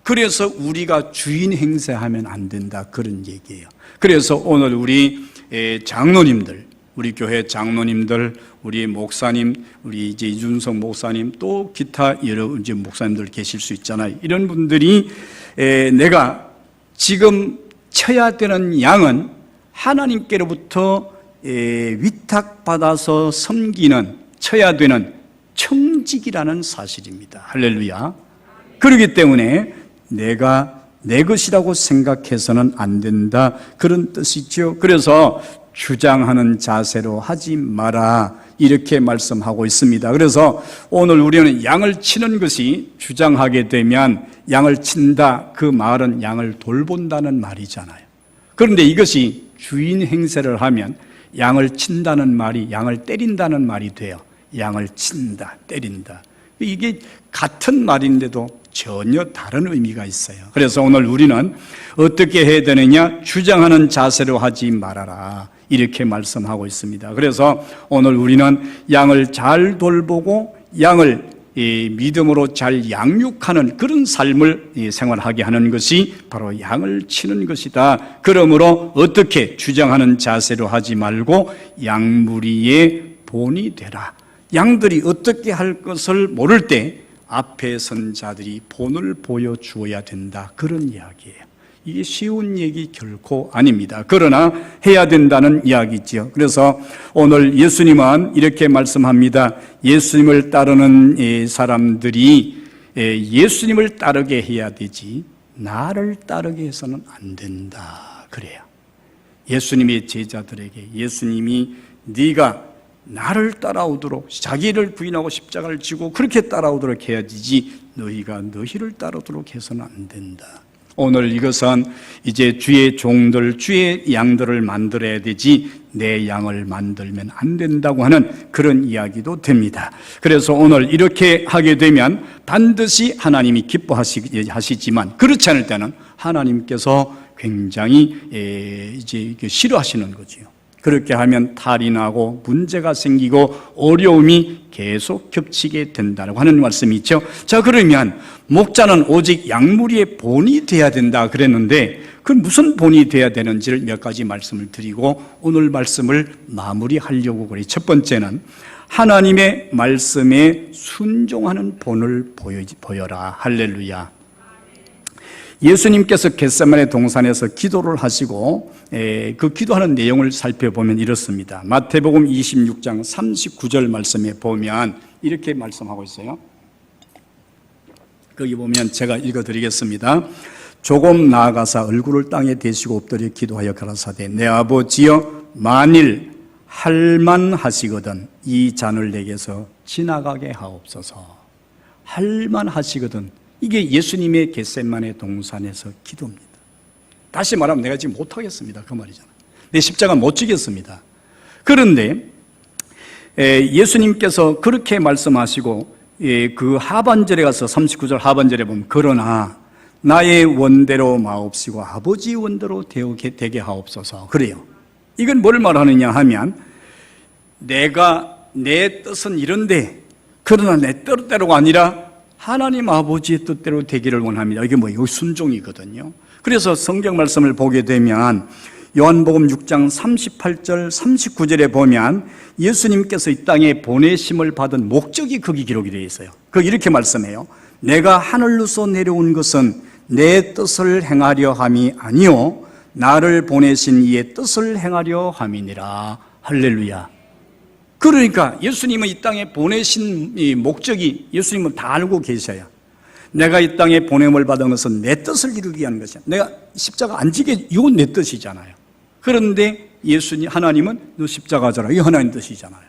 그래서 우리가 주인 행세하면 안 된다 그런 얘기예요. 그래서 오늘 우리 장로님들, 우리 교회 장로님들, 우리 목사님, 우리 이제 이준석 목사님, 또 기타 여러 이제 목사님들 계실 수 있잖아요. 이런 분들이 내가 지금 쳐야 되는 양은 하나님께로부터 위탁받아서 섬기는, 쳐야 되는 청직이라는 사실입니다. 할렐루야. 그렇기 때문에 내가 내 것이라고 생각해서는 안 된다 그런 뜻이죠. 그래서 주장하는 자세로 하지 마라 이렇게 말씀하고 있습니다. 그래서 오늘 우리는 양을 치는 것이 주장하게 되면 양을 친다 그 말은 양을 돌본다는 말이잖아요. 그런데 이것이 주인 행세를 하면 양을 친다는 말이 양을 때린다는 말이 돼요. 양을 친다, 때린다. 이게 같은 말인데도 전혀 다른 의미가 있어요. 그래서 오늘 우리는 어떻게 해야 되느냐? 주장하는 자세로 하지 말아라 이렇게 말씀하고 있습니다. 그래서 오늘 우리는 양을 잘 돌보고 양을 믿음으로 잘 양육하는 그런 삶을 생활하게 하는 것이 바로 양을 치는 것이다. 그러므로 어떻게 주장하는 자세로 하지 말고 양무리의 본이 되라. 양들이 어떻게 할 것을 모를 때 앞에 선 자들이 본을 보여주어야 된다 그런 이야기예요. 이게 쉬운 얘기 결코 아닙니다. 그러나 해야 된다는 이야기죠. 그래서 오늘 예수님은 이렇게 말씀합니다. 예수님을 따르는 사람들이 예수님을 따르게 해야 되지 나를 따르게 해서는 안 된다 그래요. 예수님의 제자들에게 예수님이 네가 나를 따라오도록 자기를 부인하고 십자가를 지고 그렇게 따라오도록 해야 되지 너희가 너희를 따르도록 해서는 안 된다. 오늘 이것은 이제 주의 종들, 주의 양들을 만들어야 되지 내 양을 만들면 안 된다고 하는 그런 이야기도 됩니다. 그래서 오늘 이렇게 하게 되면 반드시 하나님이 기뻐하시지만 그렇지 않을 때는 하나님께서 굉장히 이제 싫어하시는 거지요. 그렇게 하면 탈이 나고 문제가 생기고 어려움이 계속 겹치게 된다고 하는 말씀이 있죠. 자, 그러면 목자는 오직 양무리의 본이 돼야 된다 그랬는데 그 무슨 본이 돼야 되는지를 몇 가지 말씀을 드리고 오늘 말씀을 마무리하려고 그래요. 첫 번째는 하나님의 말씀에 순종하는 본을 보여라. 할렐루야. 예수님께서 겟세마네 동산에서 기도를 하시고 그 기도하는 내용을 살펴보면 이렇습니다. 마태복음 26장 39절 말씀에 보면 이렇게 말씀하고 있어요. 거기 보면 제가 읽어드리겠습니다. 조금 나아가사 얼굴을 땅에 대시고 엎드려 기도하여 가라사대 내 아버지여 만일 할만하시거든 이 잔을 내게서 지나가게 하옵소서. 할만하시거든. 이게 예수님의 겟세마네 동산에서 기도입니다. 다시 말하면 내가 지금 못하겠습니다 그 말이잖아요. 내 십자가 못 지겠습니다. 그런데 예수님께서 그렇게 말씀하시고 그 하반절에 가서 39절 하반절에 보면 그러나 나의 원대로 마옵시고 아버지 원대로 되게 하옵소서. 그래요. 이건 뭘 말하느냐 하면 내가 내 뜻은 이런데 그러나 내 뜻대로가 아니라 하나님 아버지의 뜻대로 되기를 원합니다. 이게 뭐예요? 순종이거든요. 그래서 성경 말씀을 보게 되면 요한복음 6장 38절 39절에 보면 예수님께서 이 땅에 보내심을 받은 목적이 거기 기록이 되어 있어요. 거기 이렇게 말씀해요. 내가 하늘로서 내려온 것은 내 뜻을 행하려 함이 아니요 나를 보내신 이의 뜻을 행하려 함이니라. 할렐루야. 그러니까 예수님은 이 땅에 보내신 이 목적이 예수님은 다 알고 계셔요. 내가 이 땅에 보냄을 받은 것은 내 뜻을 이루기 위한 것이야. 내가 십자가 안 지게 이건 내 뜻이잖아요. 그런데 하나님은 너 십자가 져라. 이게 하나님 뜻이잖아요.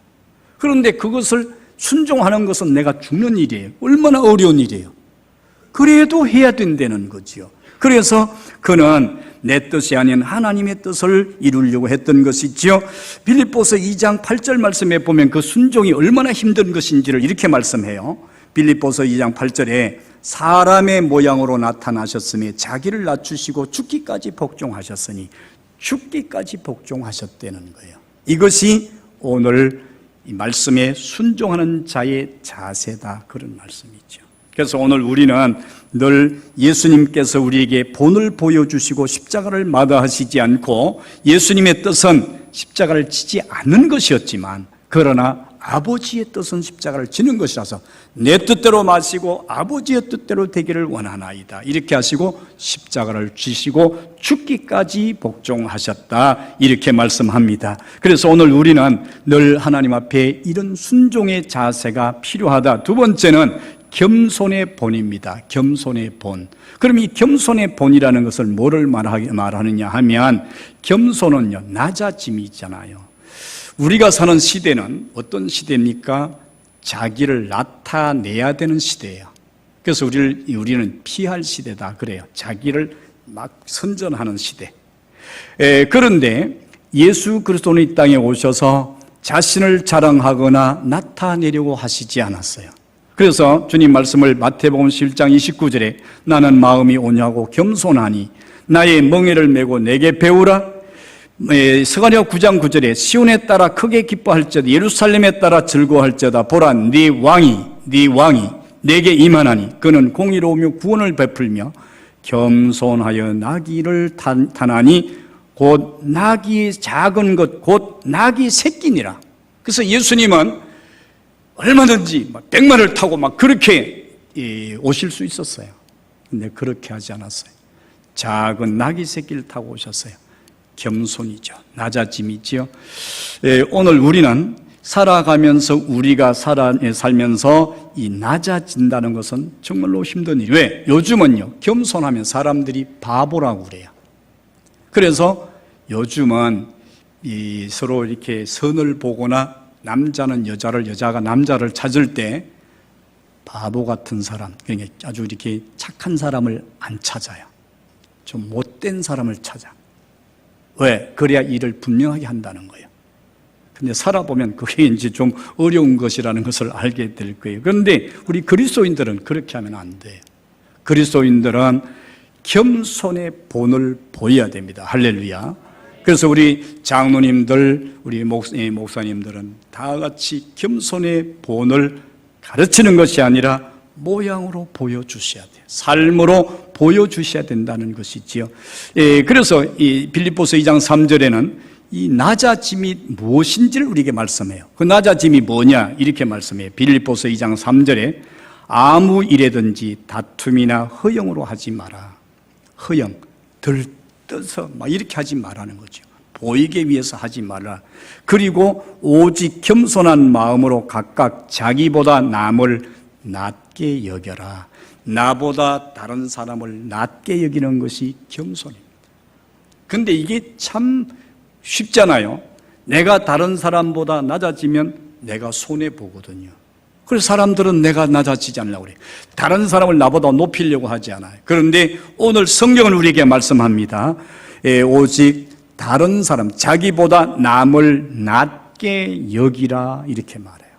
그런데 그것을 순종하는 것은 내가 죽는 일이에요. 얼마나 어려운 일이에요. 그래도 해야 된다는 거지요. 그래서 그는 내 뜻이 아닌 하나님의 뜻을 이루려고 했던 것이지요. 빌립보서 2장 8절 말씀에 보면 그 순종이 얼마나 힘든 것인지를 이렇게 말씀해요. 빌립보서 2장 8절에 사람의 모양으로 나타나셨으며 자기를 낮추시고 죽기까지 복종하셨으니 죽기까지 복종하셨다는 거예요. 이것이 오늘 이 말씀에 순종하는 자의 자세다 그런 말씀이죠. 그래서 오늘 우리는 늘 예수님께서 우리에게 본을 보여주시고 십자가를 마다하시지 않고 예수님의 뜻은 십자가를 지지 않는 것이었지만 그러나 아버지의 뜻은 십자가를 지는 것이라서 내 뜻대로 마시고 아버지의 뜻대로 되기를 원하나이다. 이렇게 하시고 십자가를 지시고 죽기까지 복종하셨다. 이렇게 말씀합니다. 그래서 오늘 우리는 늘 하나님 앞에 이런 순종의 자세가 필요하다. 두 번째는 겸손의 본입니다. 겸손의 본. 그럼 이 겸손의 본이라는 것을 뭐를 말하느냐 하면 겸손은요 낮아짐이 있잖아요. 우리가 사는 시대는 어떤 시대입니까? 자기를 나타내야 되는 시대예요. 그래서 우리는 피할 시대다 그래요. 자기를 막 선전하는 시대. 그런데 예수 그리스도는 이 땅에 오셔서 자신을 자랑하거나 나타내려고 하시지 않았어요. 그래서 주님 말씀을 마태복음 11장 29절에 나는 마음이 온유하고 겸손하니 나의 멍에를 메고 내게 배우라. 스가랴 9장 9절에 시온에 따라 크게 기뻐할지어다 예루살렘에 따라 즐거워할지어다 보라 네 왕이 내게 임하나니 그는 공의로우며 구원을 베풀며 겸손하여 나귀를 타나니 곧 나귀의 작은 것 곧 나귀 새끼니라. 그래서 예수님은 얼마든지 100마리를 타고 막 그렇게 오실 수 있었어요. 근데 그렇게 하지 않았어요. 작은 나귀 새끼를 타고 오셨어요. 겸손이죠. 낮아짐이죠. 오늘 우리는 살아가면서 우리가 살면서 이 낮아진다는 것은 정말로 힘든 일이에요. 왜? 요즘은요 겸손하면 사람들이 바보라고 그래요. 그래서 요즘은 서로 이렇게 선을 보거나 남자는 여자를 여자가 남자를 찾을 때 바보 같은 사람, 그러니까 아주 이렇게 착한 사람을 안 찾아요. 좀 못된 사람을 찾아. 왜? 그래야 일을 분명하게 한다는 거예요. 근데 살아보면 그게 이제 좀 어려운 것이라는 것을 알게 될 거예요. 그런데 우리 그리스도인들은 그렇게 하면 안 돼요. 그리스도인들은 겸손의 본을 보여야 됩니다. 할렐루야. 그래서 우리 장로님들, 우리 목사님들은 다 같이 겸손의 본을 가르치는 것이 아니라 모양으로 보여주셔야 돼요. 삶으로 보여주셔야 된다는 것이지요. 그래서 이 빌립보서 2장 3절에는 이 낮아짐이 무엇인지를 우리에게 말씀해요. 그 낮아짐이 뭐냐 이렇게 말씀해요. 빌립보서 2장 3절에 아무 일에든지 다툼이나 허영으로 하지 마라. 허영, 들떠서 막 이렇게 하지 말라는 거죠. 보이기 위해서 하지 말라. 그리고 오직 겸손한 마음으로 각각 자기보다 남을 낮게 여겨라. 나보다 다른 사람을 낮게 여기는 것이 겸손입니다. 근데 이게 참 쉽잖아요. 내가 다른 사람보다 낮아지면 내가 손해보거든요. 그래서 사람들은 내가 낮아지지 않으려고 그래요. 다른 사람을 나보다 높이려고 하지 않아요. 그런데 오늘 성경은 우리에게 말씀합니다. 오직 다른 사람, 자기보다 남을 낮게 여기라 이렇게 말해요.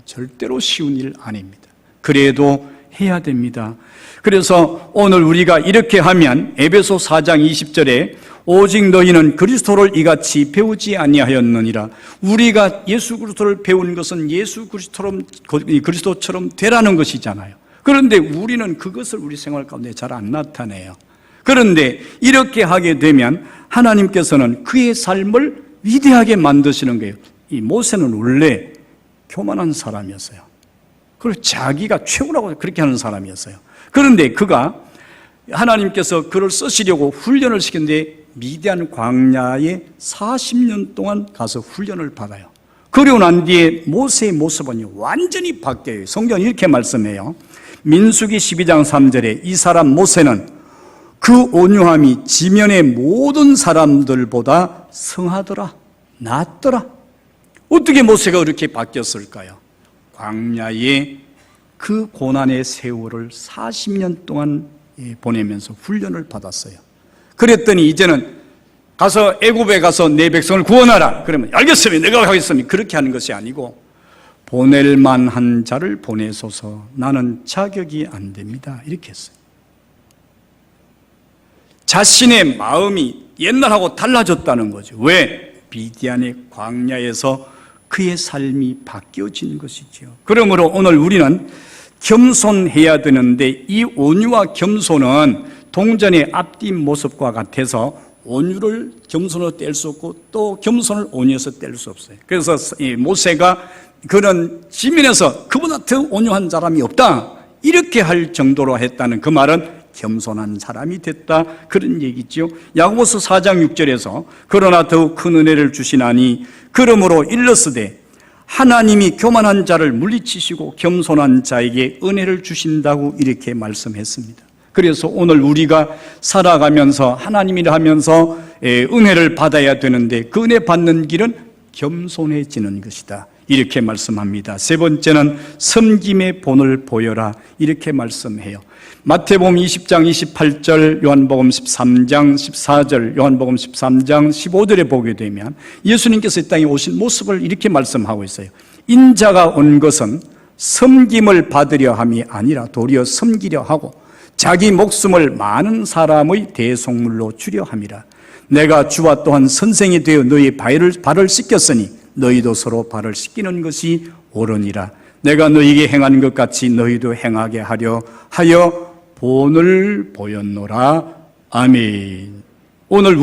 절대로 쉬운 일 아닙니다. 그래도 해야 됩니다. 그래서 오늘 우리가 이렇게 하면 에베소 4장 20절에 오직 너희는 그리스도를 이같이 배우지 아니하였느니라. 우리가 예수 그리스도를 배운 것은 예수 그리스도처럼 되라는 것이잖아요. 그런데 우리는 그것을 우리 생활 가운데 잘 안 나타내요. 그런데 이렇게 하게 되면 하나님께서는 그의 삶을 위대하게 만드시는 거예요. 이 모세는 원래 교만한 사람이었어요. 그리고 자기가 최고라고 그렇게 하는 사람이었어요. 그런데 그가 하나님께서 그를 쓰시려고 훈련을 시켰는데 미디안 광야에 40년 동안 가서 훈련을 받아요. 그리고 난 뒤에 모세의 모습은 완전히 바뀌어요. 성경이 이렇게 말씀해요. 민수기 12장 3절에 이 사람 모세는 그 온유함이 지면의 모든 사람들보다 성하더라, 낫더라. 어떻게 모세가 그렇게 바뀌었을까요? 광야에 그 고난의 세월을 40년 동안 보내면서 훈련을 받았어요. 그랬더니 이제는 가서 애굽에 가서 내 백성을 구원하라. 그러면 알겠습니다. 내가 하겠습니다. 그렇게 하는 것이 아니고 보낼 만한 자를 보내소서. 나는 자격이 안 됩니다. 이렇게 했어요. 자신의 마음이 옛날하고 달라졌다는 거죠. 왜? 미디안의 광야에서 그의 삶이 바뀌어진 것이죠. 그러므로 오늘 우리는 겸손해야 되는데 이 온유와 겸손은 동전의 앞뒤 모습과 같아서 온유를 겸손으로 뗄 수 없고 또 겸손을 온유에서 뗄 수 없어요. 그래서 모세가 그런 지면에서 그보다 더 온유한 사람이 없다 이렇게 할 정도로 했다는 그 말은 겸손한 사람이 됐다 그런 얘기죠. 야고보서 4장 6절에서 그러나 더욱 큰 은혜를 주시나니 그러므로 일러스되 하나님이 교만한 자를 물리치시고 겸손한 자에게 은혜를 주신다고 이렇게 말씀했습니다. 그래서 오늘 우리가 살아가면서 하나님이라 하면서 은혜를 받아야 되는데 그 은혜 받는 길은 겸손해지는 것이다 이렇게 말씀합니다. 세 번째는 섬김의 본을 보여라 이렇게 말씀해요. 마태복음 20장 28절, 요한복음 13장 14절, 요한복음 13장 15절에 보게 되면 예수님께서 이 땅에 오신 모습을 이렇게 말씀하고 있어요. 인자가 온 것은 섬김을 받으려 함이 아니라 도리어 섬기려 하고 자기 목숨을 많은 사람의 대속물로 주려 함이라. 내가 주와 또한 선생이 되어 너희 발을 씻겼으니 너희도 서로 발을 씻기는 것이 옳으니라. 내가 너희에게 행한 것 같이 너희도 행하게 하려 하여 본을 보였노라. 아멘. 오늘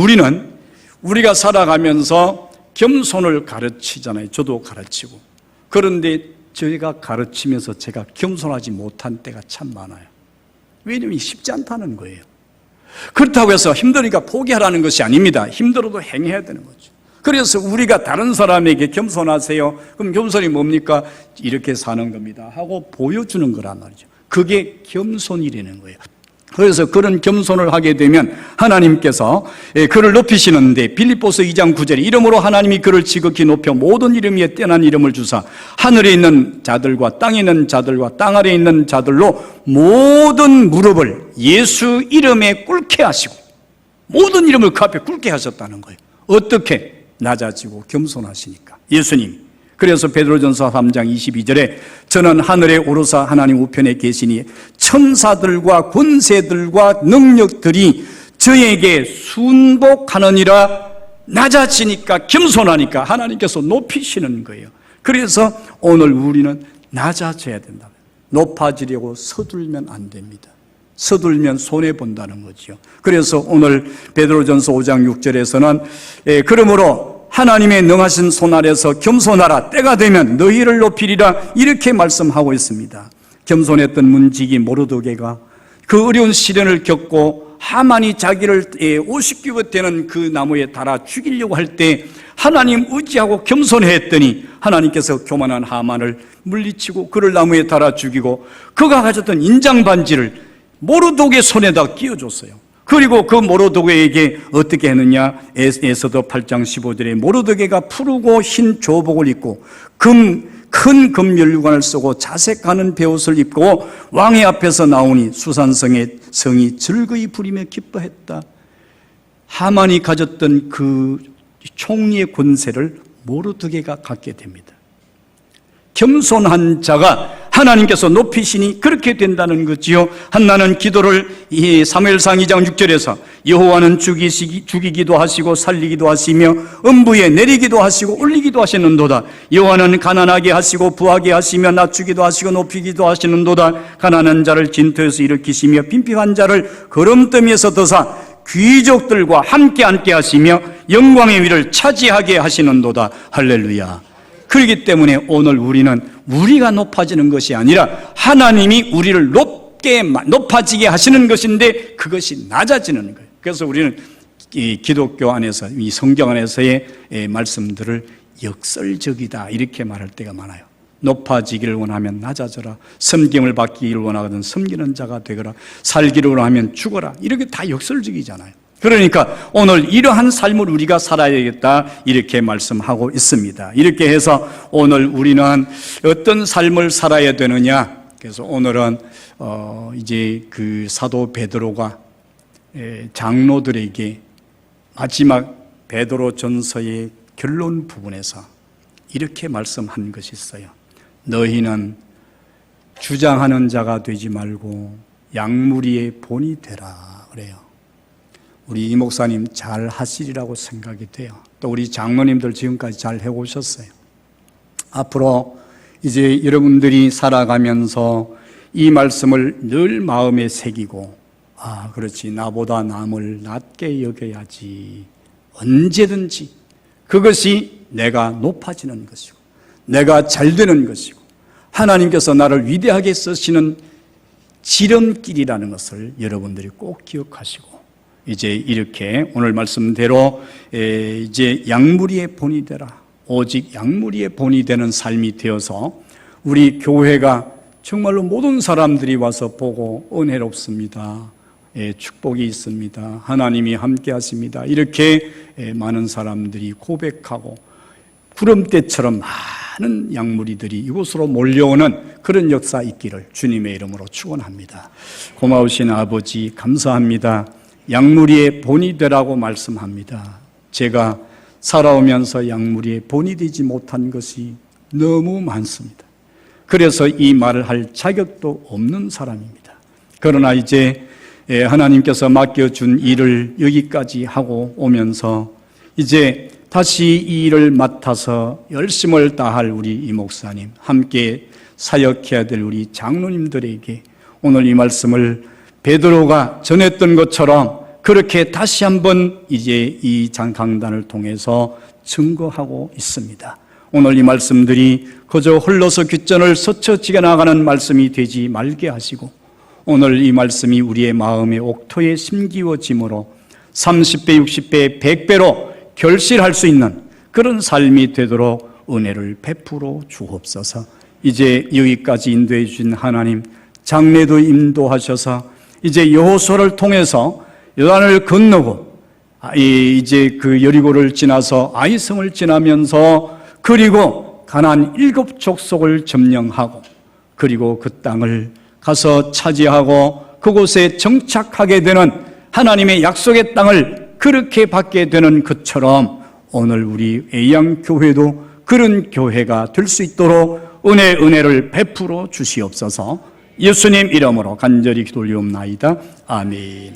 우리가 살아가면서 겸손을 가르치잖아요. 저도 가르치고. 그런데 저희가 가르치면서 제가 겸손하지 못한 때가 참 많아요. 왜냐하면 쉽지 않다는 거예요. 그렇다고 해서 힘드니까 포기하라는 것이 아닙니다. 힘들어도 행해야 되는 거죠. 그래서 우리가 다른 사람에게 겸손하세요. 그럼 겸손이 뭡니까? 이렇게 사는 겁니다 하고 보여주는 거란 말이죠. 그게 겸손이라는 거예요. 그래서 그런 겸손을 하게 되면 하나님께서 그를 높이시는데 빌립보서 2장 9절에 이름으로 하나님이 그를 지극히 높여 모든 이름 위에 뛰어난 이름을 주사 하늘에 있는 자들과 땅에 있는 자들과 땅 아래에 있는 자들로 모든 무릎을 예수 이름에 꿇게 하시고 모든 이름을 그 앞에 꿇게 하셨다는 거예요. 어떻게? 낮아지고 겸손하시니까 예수님. 그래서 베드로전서 3장 22절에 저는 하늘에 오르사 하나님 우편에 계시니 천사들과 권세들과 능력들이 저에게 순복하느니라. 낮아지니까 겸손하니까 하나님께서 높이시는 거예요. 그래서 오늘 우리는 낮아져야 된다. 높아지려고 서둘면 안 됩니다. 서둘면 손해본다는 거죠. 그래서 오늘 베드로전서 5장 6절에서는 그러므로 하나님의 능하신 손 아래서 겸손하라. 때가 되면 너희를 높이리라. 이렇게 말씀하고 있습니다. 겸손했던 문지기 모르드게가 그 어려운 시련을 겪고 하만이 자기를 50규빗 되는 그 나무에 달아 죽이려고 할 때 하나님 의지하고 겸손했더니 하나님께서 교만한 하만을 물리치고 그를 나무에 달아 죽이고 그가 가졌던 인장 반지를 모르독의 손에다 끼워줬어요. 그리고 그 모르독에게 어떻게 했느냐? 에스더 8장 15절에 모르독이가 푸르고 흰 조복을 입고 큰 금면류관을 쓰고 자색하는 베옷을 입고 왕의 앞에서 나오니 수산성의 성이 즐거이 부리며 기뻐했다. 하만이 가졌던 그 총리의 권세를 모르드게가 갖게 됩니다. 겸손한 자가 하나님께서 높이시니 그렇게 된다는 거지요. 한나는 기도를 사무엘상 2장 6절에서 여호와는 죽이기도 하시고 살리기도 하시며 음부에 내리기도 하시고 올리기도 하시는도다. 여호와는 가난하게 하시고 부하게 하시며 낮추기도 하시고 높이기도 하시는도다. 가난한 자를 진토에서 일으키시며 빈핍한 자를 거름더미에서 드사 귀족들과 함께 앉게 하시며 영광의 위를 차지하게 하시는도다. 할렐루야. 그렇기 때문에 오늘 우리는 우리가 높아지는 것이 아니라 하나님이 우리를 높아지게 하시는 것인데 그것이 낮아지는 거예요. 그래서 우리는 이 기독교 안에서, 이 성경 안에서의 말씀들을 역설적이다 이렇게 말할 때가 많아요. 높아지기를 원하면 낮아져라, 섬김을 받기를 원하거든 섬기는 자가 되거라, 살기를 원하면 죽어라, 이렇게 다 역설적이잖아요. 그러니까 오늘 이러한 삶을 우리가 살아야겠다 이렇게 말씀하고 있습니다. 이렇게 해서 오늘 우리는 어떤 삶을 살아야 되느냐. 그래서 오늘은 이제 그 사도 베드로가 장로들에게 마지막 베드로 전서의 결론 부분에서 이렇게 말씀한 것이 있어요. 너희는 주장하는 자가 되지 말고 양무리의 본이 되라 그래요. 우리 이 목사님 잘 하시리라고 생각이 돼요. 또 우리 장로님들 지금까지 잘 해오셨어요. 앞으로 이제 여러분들이 살아가면서 이 말씀을 늘 마음에 새기고, 아, 그렇지, 나보다 남을 낮게 여겨야지. 언제든지 그것이 내가 높아지는 것이고 내가 잘 되는 것이고 하나님께서 나를 위대하게 쓰시는 지름길이라는 것을 여러분들이 꼭 기억하시고, 이제 이렇게 오늘 말씀대로 이제 양무리의 본이 되라, 오직 양무리의 본이 되는 삶이 되어서 우리 교회가 정말로 모든 사람들이 와서 보고 은혜롭습니다, 축복이 있습니다, 하나님이 함께 하십니다, 이렇게 많은 사람들이 고백하고 구름대처럼 많은 양무리들이 이곳으로 몰려오는 그런 역사 있기를 주님의 이름으로 축원합니다. 고마우신 아버지 감사합니다. 양무리의 본이 되라고 말씀합니다. 제가 살아오면서 양무리의 본이 되지 못한 것이 너무 많습니다. 그래서 이 말을 할 자격도 없는 사람입니다. 그러나 이제 하나님께서 맡겨준 일을 여기까지 하고 오면서 이제 다시 이 일을 맡아서 열심을 다할 우리 이 목사님, 함께 사역해야 될 우리 장로님들에게 오늘 이 말씀을 베드로가 전했던 것처럼 그렇게 다시 한번 이제 이 강단을 통해서 증거하고 있습니다. 오늘 이 말씀들이 그저 홀로서 귓전을 스쳐 지나가는 말씀이 되지 말게 하시고, 오늘 이 말씀이 우리의 마음의 옥토에 심기워짐으로 30배, 60배, 100배로 결실할 수 있는 그런 삶이 되도록 은혜를 베풀어 주옵소서. 이제 여기까지 인도해 주신 하나님, 장래도 인도하셔서 이제 여호수아를 통해서 요단을 건너고 이제 그 여리고를 지나서 아이성을 지나면서 그리고 가나안 7 족속을 점령하고 그리고 그 땅을 가서 차지하고 그곳에 정착하게 되는 하나님의 약속의 땅을 그렇게 받게 되는 것처럼 오늘 우리 애양교회도 그런 교회가 될 수 있도록 은혜를 베풀어 주시옵소서. 예수님 이름으로 간절히 기도 올리옵나이다. 아멘.